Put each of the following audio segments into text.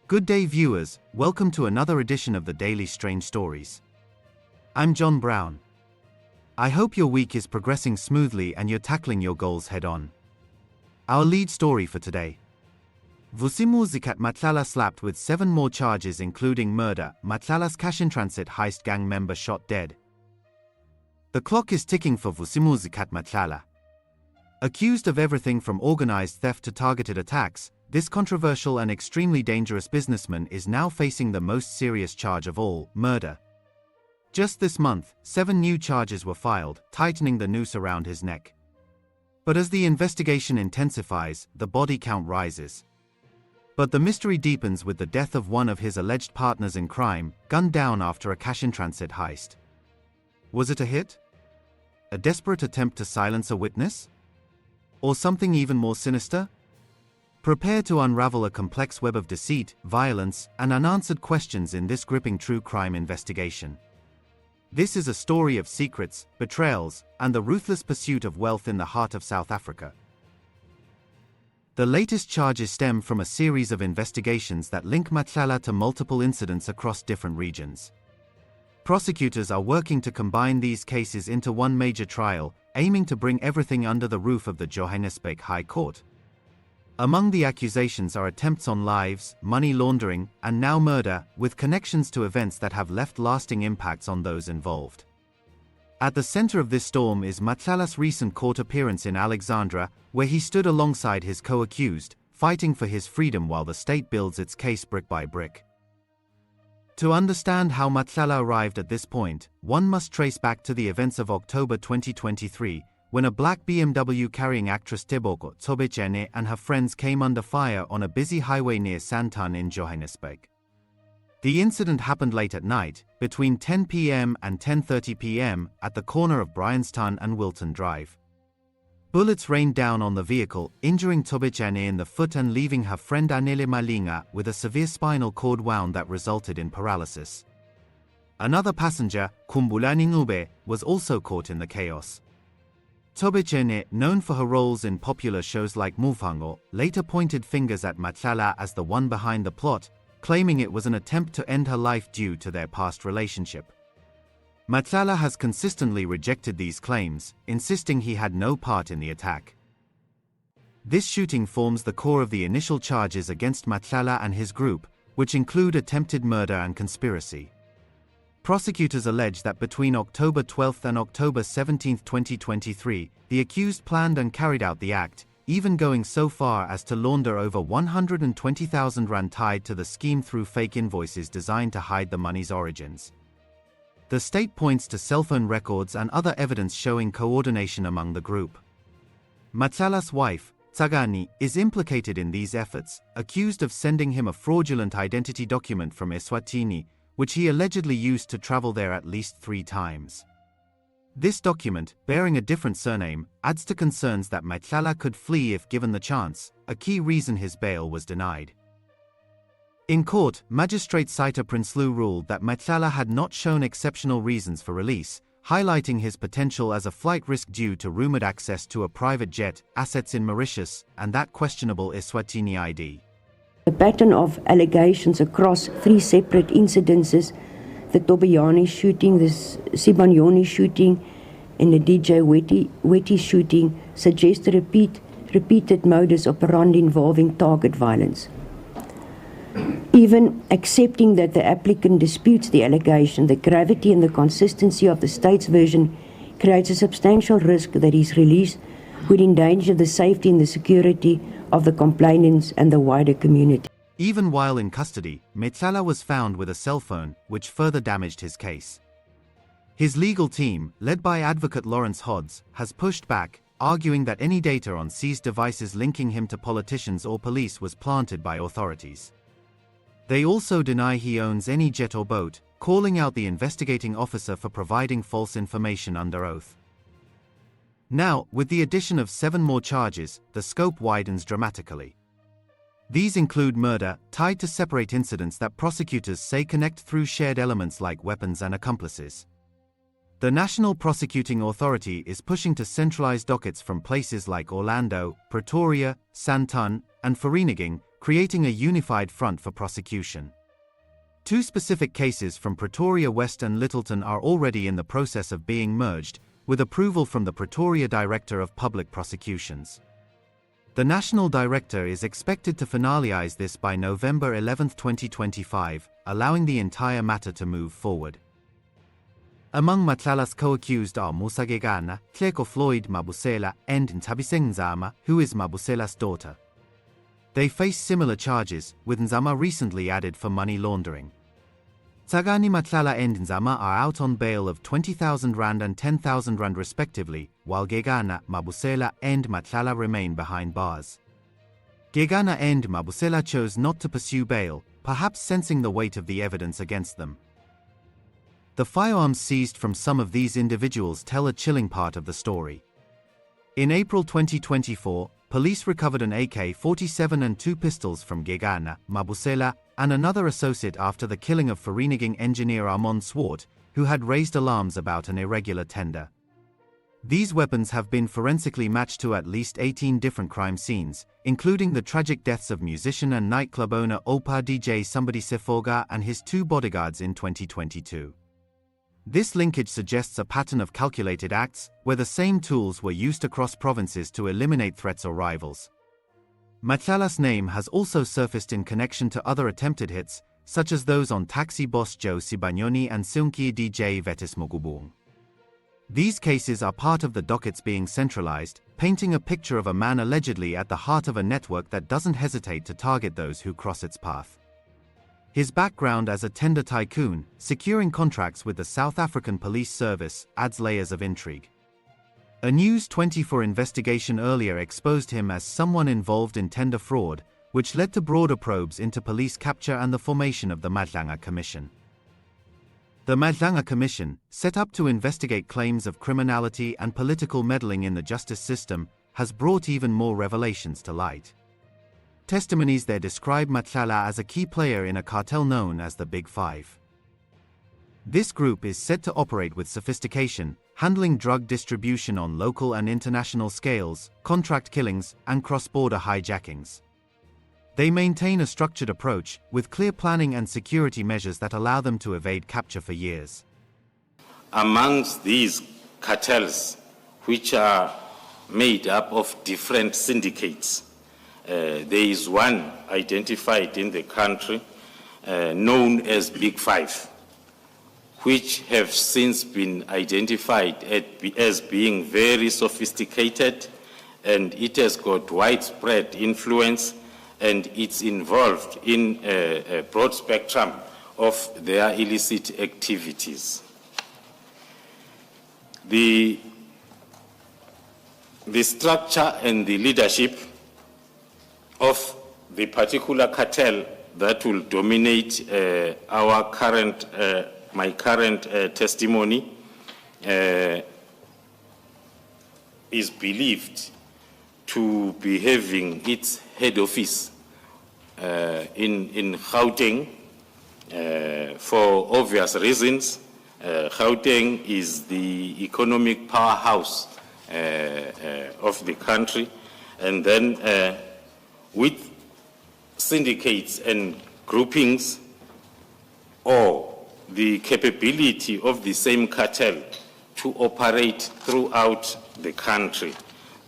Good day viewers, welcome to another edition of the Daily Strange Stories. I'm John Brown. I hope your week is progressing smoothly and you're tackling your goals head-on. Our lead story for today. Vusimu Zikat Matlala slapped with 7 more charges including murder, Matlala's cash-in-transit heist gang member shot dead. The clock is ticking for Vusimu Zikat Matlala. Accused of everything from organized theft to targeted attacks, this controversial and extremely dangerous businessman is now facing the most serious charge of all, murder. Just this month, 7 new charges were filed, tightening the noose around his neck. But as the investigation intensifies, the body count rises. But the mystery deepens with the death of one of his alleged partners in crime, gunned down after a cash-in-transit heist. Was it a hit? A desperate attempt to silence a witness? Or something even more sinister? Prepare to unravel a complex web of deceit, violence, and unanswered questions in this gripping true crime investigation. This is a story of secrets, betrayals, and the ruthless pursuit of wealth in the heart of South Africa. The latest charges stem from a series of investigations that link Matlala to multiple incidents across different regions. Prosecutors are working to combine these cases into one major trial, aiming to bring everything under the roof of the Johannesburg High Court. Among the accusations are attempts on lives, money laundering, and now murder, with connections to events that have left lasting impacts on those involved. At the center of this storm is Matlala's recent court appearance in Alexandra, where he stood alongside his co-accused, fighting for his freedom while the state builds its case brick by brick. To understand how Matlala arrived at this point, one must trace back to the events of October 2023, when a black BMW carrying actress Tebogo Tsobetsane and her friends came under fire on a busy highway near Sandton in Johannesburg. The incident happened late at night, between 10 p.m. and 10:30 p.m. at the corner of Bryanston and Wilton Drive. Bullets rained down on the vehicle, injuring Tsobetsane in the foot and leaving her friend Anele Malinga with a severe spinal cord wound that resulted in paralysis. Another passenger, Kumbulani Ngube, was also caught in the chaos. Tsobetsane, known for her roles in popular shows like Mufango, later pointed fingers at Matlala as the one behind the plot, claiming it was an attempt to end her life due to their past relationship. Matlala has consistently rejected these claims, insisting he had no part in the attack. This shooting forms the core of the initial charges against Matlala and his group, which include attempted murder and conspiracy. Prosecutors allege that between October 12 and October 17, 2023, the accused planned and carried out the act, even going so far as to launder over 120,000 rand tied to the scheme through fake invoices designed to hide the money's origins. The state points to cell phone records and other evidence showing coordination among the group. Matlala's wife, Tsagani, is implicated in these efforts, accused of sending him a fraudulent identity document from Eswatini, which he allegedly used to travel there at least 3 times. This document, bearing a different surname, adds to concerns that Matlala could flee if given the chance, a key reason his bail was denied. In court, Magistrate Saita Prinsloo ruled that Matlala had not shown exceptional reasons for release, highlighting his potential as a flight risk due to rumored access to a private jet, assets in Mauritius, and that questionable Eswatini ID. A pattern of allegations across 3 separate incidences, the Tobayani shooting, the Sibanyoni shooting, and the DJ Wetty shooting, suggest a repeated modus operandi involving target violence. Even accepting that the applicant disputes the allegation, the gravity and the consistency of the state's version creates a substantial risk that his release would endanger the safety and the security of the complainants and the wider community. Even while in custody, Matlala was found with a cell phone, which further damaged his case. His legal team, led by advocate Lawrence Hodds, has pushed back, arguing that any data on seized devices linking him to politicians or police was planted by authorities. They also deny he owns any jet or boat, calling out the investigating officer for providing false information under oath. Now, with the addition of 7 more charges, the scope widens dramatically. These include murder, tied to separate incidents that prosecutors say connect through shared elements like weapons and accomplices. The National Prosecuting Authority is pushing to centralize dockets from places like Orlando, Pretoria, Sandton, and Vereeniging, creating a unified front for prosecution. Two specific cases from Pretoria West and Littleton are already in the process of being merged, with approval from the Pretoria Director of Public Prosecutions. The National Director is expected to finalize this by November 11, 2025, allowing the entire matter to move forward. Among Matlala's co-accused are Musa Gegana, Tleko Floyd Mabusela, and Ntabiseng Nzama, who is Mabusela's daughter. They face similar charges, with Nzama recently added for money laundering. Tsagani Matlala and Nzama are out on bail of 20,000 rand and 10,000 rand respectively, while Gegana, Mabusela and Matlala remain behind bars. Gegana and Mabusela chose not to pursue bail, perhaps sensing the weight of the evidence against them. The firearms seized from some of these individuals tell a chilling part of the story. In April 2024, police recovered an AK-47 and 2 pistols from Gegana, Mabusela, and another associate after the killing of Vereeniging engineer Armand Swart, who had raised alarms about an irregular tender. These weapons have been forensically matched to at least 18 different crime scenes, including the tragic deaths of musician and nightclub owner Opa DJ Somebody Sefoga and his 2 bodyguards in 2022. This linkage suggests a pattern of calculated acts, where the same tools were used across provinces to eliminate threats or rivals. Matlala's name has also surfaced in connection to other attempted hits, such as those on taxi boss Joe Sibanyoni and Silky DJ Vetis Mogubung. These cases are part of the dockets being centralized, painting a picture of a man allegedly at the heart of a network that doesn't hesitate to target those who cross its path. His background as a tender tycoon, securing contracts with the South African Police Service, adds layers of intrigue. A News 24 investigation earlier exposed him as someone involved in tender fraud, which led to broader probes into police capture and the formation of the Matlala Commission. The Matlala Commission, set up to investigate claims of criminality and political meddling in the justice system, has brought even more revelations to light. Testimonies there describe Matlala as a key player in a cartel known as the Big Five. This group is said to operate with sophistication, handling drug distribution on local and international scales, contract killings, and cross-border hijackings. They maintain a structured approach, with clear planning and security measures that allow them to evade capture for years. Amongst these cartels, which are made up of different syndicates, there is one identified in the country known as Big Five, which have since been identified as being very sophisticated, and it has got widespread influence, and it's involved in a broad spectrum of their illicit activities. The structure and the leadership of the particular cartel that will dominate my current testimony is believed to be having its head office in Gauteng for obvious reasons. Gauteng is the economic powerhouse of the country, and then with syndicates and groupings, or the capability of the same cartel to operate throughout the country.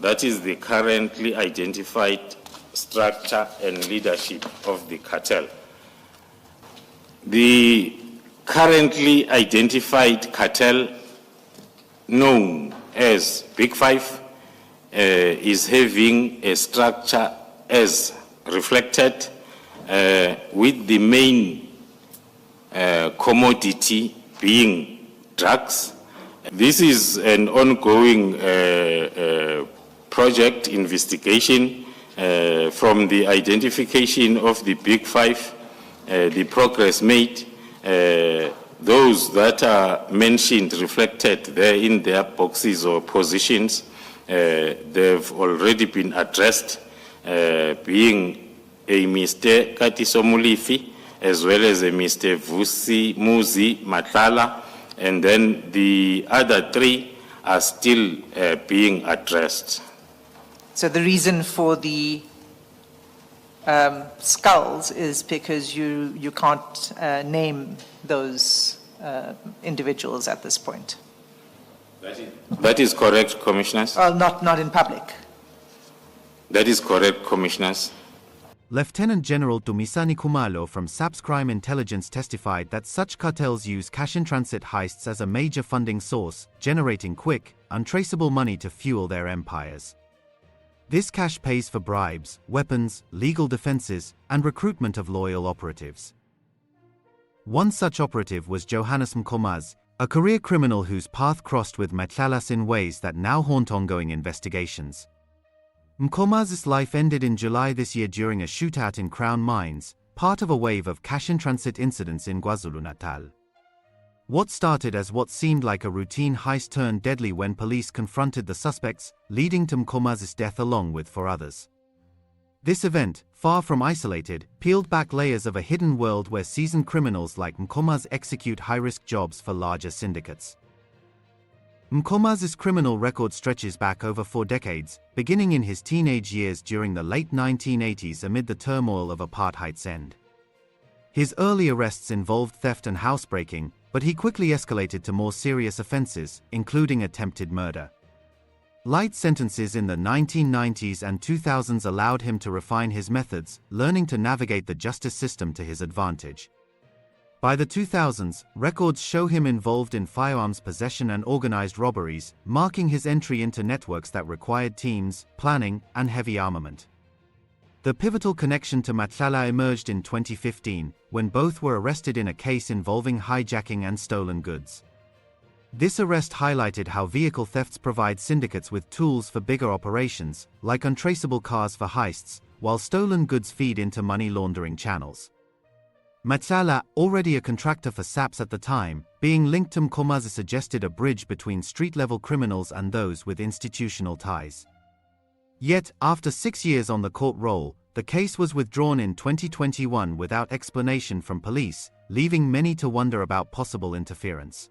That is the currently identified structure and leadership of the cartel. The currently identified cartel, known as Big Five, is having a structure as reflected, with the main commodity being drugs. This is an ongoing project investigation from the identification of the Big Five, the progress made. Those that are mentioned, reflected there in their boxes or positions, they've already been addressed, being a Mr. Katiso Mulifi, as well as a Mr. Muzi Matlala, and then the other three are still being addressed. So the reason for the skulls is because you can't name those individuals at this point. That is correct, Commissioners. Well, not in public. That is correct, Commissioners. Lieutenant General Dumisani Kumalo from SAPS Crime Intelligence testified that such cartels use cash-in-transit heists as a major funding source, generating quick, untraceable money to fuel their empires. This cash pays for bribes, weapons, legal defenses, and recruitment of loyal operatives. One such operative was Johannes Mkomaz, a career criminal whose path crossed with Matlala's in ways that now haunt ongoing investigations. Mkomaz's life ended in July this year during a shootout in Crown Mines, part of a wave of cash-in-transit incidents in KwaZulu-Natal. What started as what seemed like a routine heist turned deadly when police confronted the suspects, leading to Mkomaz's death along with 4 others. This event, far from isolated, peeled back layers of a hidden world where seasoned criminals like Mkomaz execute high-risk jobs for larger syndicates. Mkomaz's criminal record stretches back over 4 decades, beginning in his teenage years during the late 1980s amid the turmoil of apartheid's end. His early arrests involved theft and housebreaking, but he quickly escalated to more serious offenses, including attempted murder. Light sentences in the 1990s and 2000s allowed him to refine his methods, learning to navigate the justice system to his advantage. By the 2000s, records show him involved in firearms possession and organized robberies, marking his entry into networks that required teams, planning, and heavy armament. The pivotal connection to Matlala emerged in 2015, when both were arrested in a case involving hijacking and stolen goods. This arrest highlighted how vehicle thefts provide syndicates with tools for bigger operations, like untraceable cars for heists, while stolen goods feed into money laundering channels. Matlala, already a contractor for SAPS at the time, being linked to Mkomazi suggested a bridge between street-level criminals and those with institutional ties. Yet, after 6 years on the court roll, the case was withdrawn in 2021 without explanation from police, leaving many to wonder about possible interference.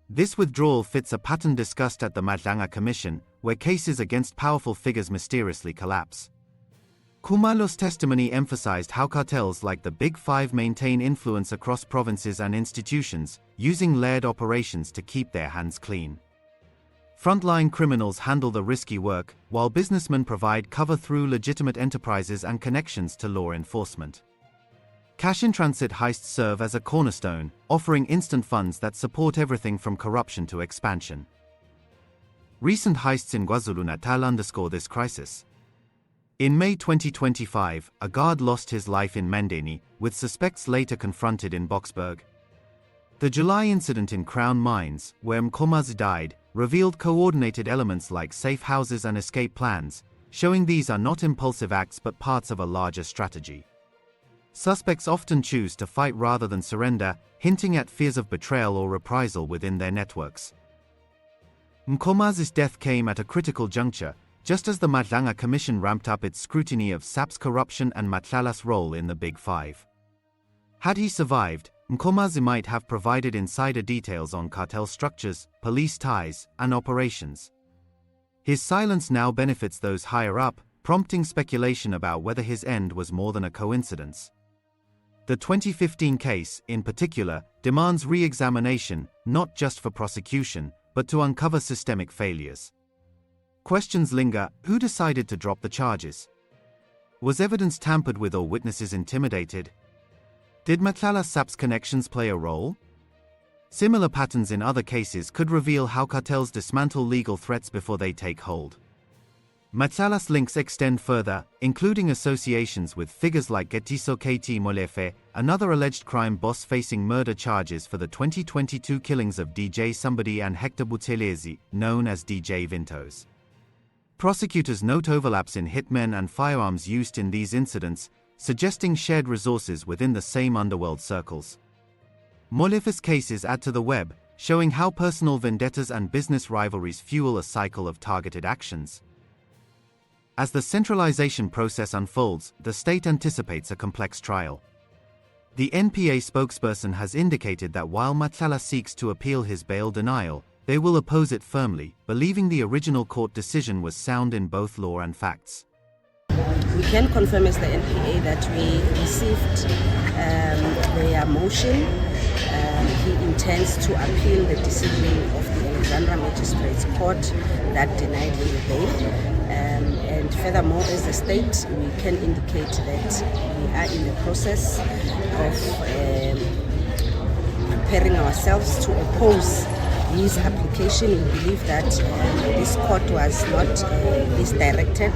This withdrawal fits a pattern discussed at the Matlala Commission, where cases against powerful figures mysteriously collapse. Kumalo's testimony emphasized how cartels like the Big Five maintain influence across provinces and institutions, using layered operations to keep their hands clean. Frontline criminals handle the risky work, while businessmen provide cover through legitimate enterprises and connections to law enforcement. Cash-in-transit heists serve as a cornerstone, offering instant funds that support everything from corruption to expansion. Recent heists in KwaZulu-Natal underscore this crisis. In May 2025, a guard lost his life in Mandeni, with suspects later confronted in Boksburg. The July incident in Crown Mines, where Mkomazi died, revealed coordinated elements like safe houses and escape plans, showing these are not impulsive acts but parts of a larger strategy. Suspects often choose to fight rather than surrender, hinting at fears of betrayal or reprisal within their networks. Mkomazi's death came at a critical juncture, just as the Matlala Commission ramped up its scrutiny of SAP's corruption and Matlala's role in the Big Five. Had he survived, Mkomazi might have provided insider details on cartel structures, police ties, and operations. His silence now benefits those higher up, prompting speculation about whether his end was more than a coincidence. The 2015 case, in particular, demands re-examination, not just for prosecution, but to uncover systemic failures. Questions linger: who decided to drop the charges? Was evidence tampered with or witnesses intimidated? Did Matlala's SAPS connections play a role? Similar patterns in other cases could reveal how cartels dismantle legal threats before they take hold. Matlala's links extend further, including associations with figures like Getiso KT Molefe, another alleged crime boss facing murder charges for the 2022 killings of DJ Somebody and Hector Buthelezi, known as DJ Vintos. Prosecutors note overlaps in hitmen and firearms used in these incidents, suggesting shared resources within the same underworld circles. Molefe's cases add to the web, showing how personal vendettas and business rivalries fuel a cycle of targeted actions. As the centralization process unfolds, the state anticipates a complex trial. The NPA spokesperson has indicated that while Matlala seeks to appeal his bail denial, they will oppose it firmly, believing the original court decision was sound in both law and facts. We can confirm as the NPA that we received their motion. He intends to appeal the decision of the Alexandra Magistrates Court that denied him bail. And furthermore, as a state, we can indicate that we are in the process of preparing ourselves to oppose his application. We believe that this court was not misdirected,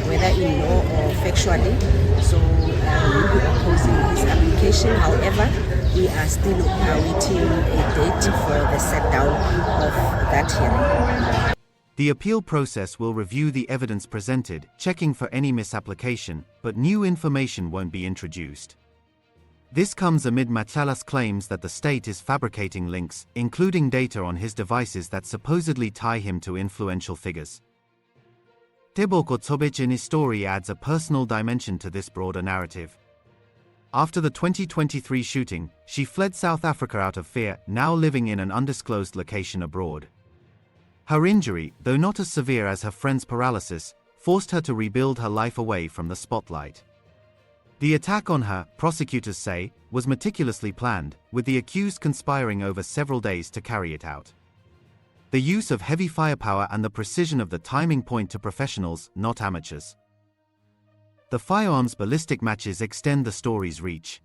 whether in law or factually. So we'll be opposing his application. However, we are still awaiting a date for the set down of that hearing. The appeal process will review the evidence presented, checking for any misapplication, but new information won't be introduced. This comes amid Matlala's claims that the state is fabricating links, including data on his devices that supposedly tie him to influential figures. Teboko Tsobic in his story adds a personal dimension to this broader narrative. After the 2023 shooting, she fled South Africa out of fear, now living in an undisclosed location abroad. Her injury, though not as severe as her friend's paralysis, forced her to rebuild her life away from the spotlight. The attack on her, prosecutors say, was meticulously planned, with the accused conspiring over several days to carry it out. The use of heavy firepower and the precision of the timing point to professionals, not amateurs. The firearms ballistic matches extend the story's reach.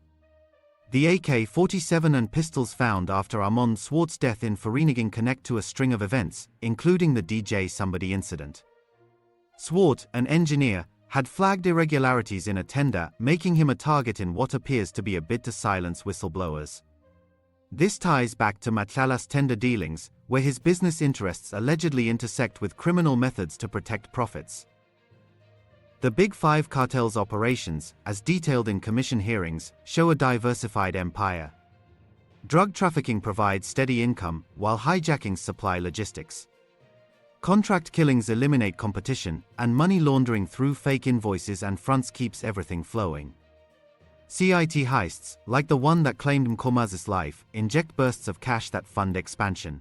The AK-47 and pistols found after Armand Swart's death in Vereeniging connect to a string of events, including the DJ Somebody incident. Swart, an engineer, had flagged irregularities in a tender, making him a target in what appears to be a bid to silence whistleblowers. This ties back to Matlala's tender dealings, where his business interests allegedly intersect with criminal methods to protect profits. The Big Five cartel's operations, as detailed in commission hearings, show a diversified empire. Drug trafficking provides steady income, while hijackings supply logistics. Contract killings eliminate competition, and money laundering through fake invoices and fronts keeps everything flowing. CIT heists, like the one that claimed Mkomazi's life, inject bursts of cash that fund expansion.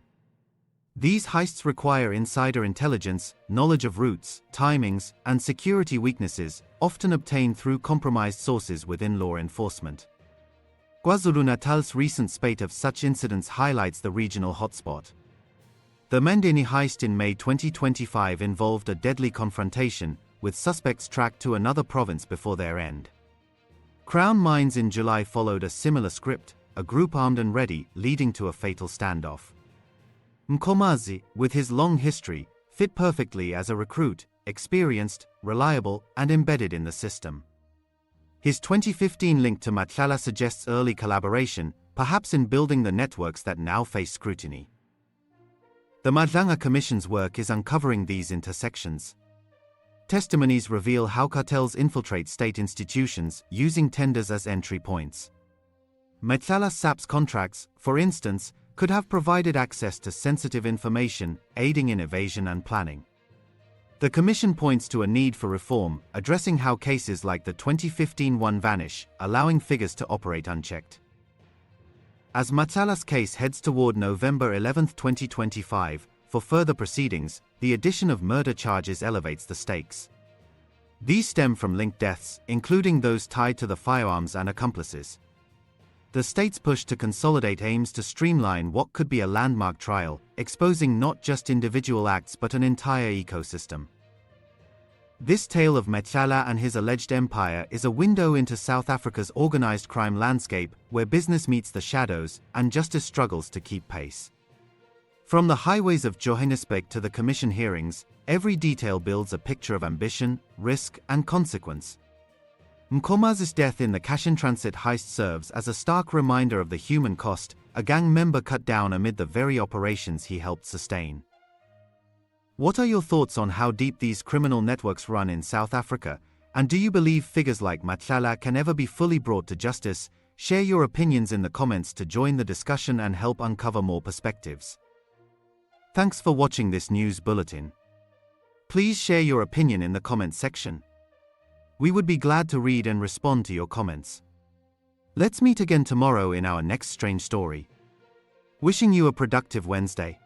These heists require insider intelligence, knowledge of routes, timings, and security weaknesses, often obtained through compromised sources within law enforcement. KwaZulu-Natal's recent spate of such incidents highlights the regional hotspot. The Mandeni heist in May 2025 involved a deadly confrontation, with suspects tracked to another province before their end. Crown Mines in July followed a similar script, a group armed and ready, leading to a fatal standoff. Mkomazi, with his long history, fit perfectly as a recruit, experienced, reliable, and embedded in the system. His 2015 link to Matlala suggests early collaboration, perhaps in building the networks that now face scrutiny. The Madlanga Commission's work is uncovering these intersections. Testimonies reveal how cartels infiltrate state institutions, using tenders as entry points. Matlala SAP's contracts, for instance, could have provided access to sensitive information, aiding in evasion and planning. The Commission points to a need for reform, addressing how cases like the 2015 one vanish, allowing figures to operate unchecked. As Matlala's case heads toward November 11, 2025, for further proceedings, the addition of murder charges elevates the stakes. These stem from linked deaths, including those tied to the firearms and accomplices. The state's push to consolidate aims to streamline what could be a landmark trial, exposing not just individual acts but an entire ecosystem. This tale of Matlala and his alleged empire is a window into South Africa's organized crime landscape, where business meets the shadows and justice struggles to keep pace. From the highways of Johannesburg to the commission hearings, every detail builds a picture of ambition, risk, and consequence. Mkomazi's death in the cash-in-transit heist serves as a stark reminder of the human cost, a gang member cut down amid the very operations he helped sustain. What are your thoughts on how deep these criminal networks run in South Africa, and do you believe figures like Matlala can ever be fully brought to justice? Share your opinions in the comments to join the discussion and help uncover more perspectives. Thanks for watching this news bulletin. Please share your opinion in the comments section. We would be glad to read and respond to your comments. Let's meet again tomorrow in our next strange story. Wishing you a productive Wednesday.